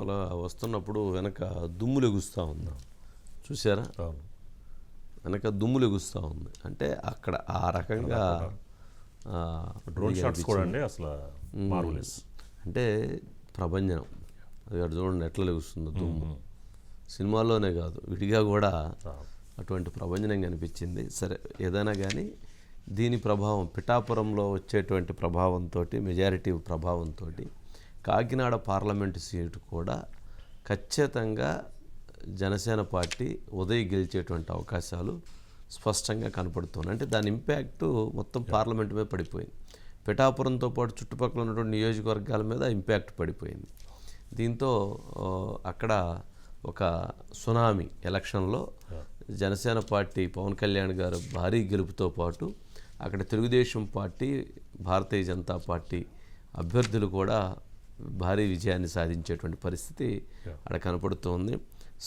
అలా వస్తున్నప్పుడు వెనక దుమ్ములు ఎగుస్తూ ఉంది, చూసారా? వెనక దుమ్ములు ఎగుస్తూ ఉంది అంటే అక్కడ ఆ రకంగా డ్రోన్ షాట్స్ కూడా అండి అసలు మార్వెలస్. అంటే ప్రభంజనం అది అక్కడ చూడండి ఎట్లా లెగుస్తుందో దుమ్ము. సినిమాల్లోనే కాదు విడిగా కూడా అటువంటి ప్రభంజనం కనిపించింది. సరే ఏదైనా కానీ దీని ప్రభావం పిఠాపురంలో వచ్చేటువంటి ప్రభావంతో, మెజారిటీ ప్రభావంతో కాకినాడ పార్లమెంటు సీటు కూడా ఖచ్చితంగా జనసేన పార్టీ ఉదయ్ గెలిచేటువంటి అవకాశాలు స్పష్టంగా కనపడుతున్నాయి. అంటే దాని ఇంపాక్టు మొత్తం పార్లమెంట్ మీద పడిపోయింది. పిఠాపురంతో పాటు చుట్టుపక్కల ఉన్నటువంటి నియోజకవర్గాల మీద ఇంపాక్ట్ పడిపోయింది. దీంతో అక్కడ ఒక సునామీ ఎలక్షన్లో జనసేన పార్టీ పవన్ కళ్యాణ్ గారు భారీ గెలుపుతో పాటు అక్కడ తెలుగుదేశం పార్టీ, భారతీయ జనతా పార్టీ అభ్యర్థులు కూడా భారీ విజయాన్ని సాధించేటువంటి పరిస్థితి అక్కడ కనపడుతోంది.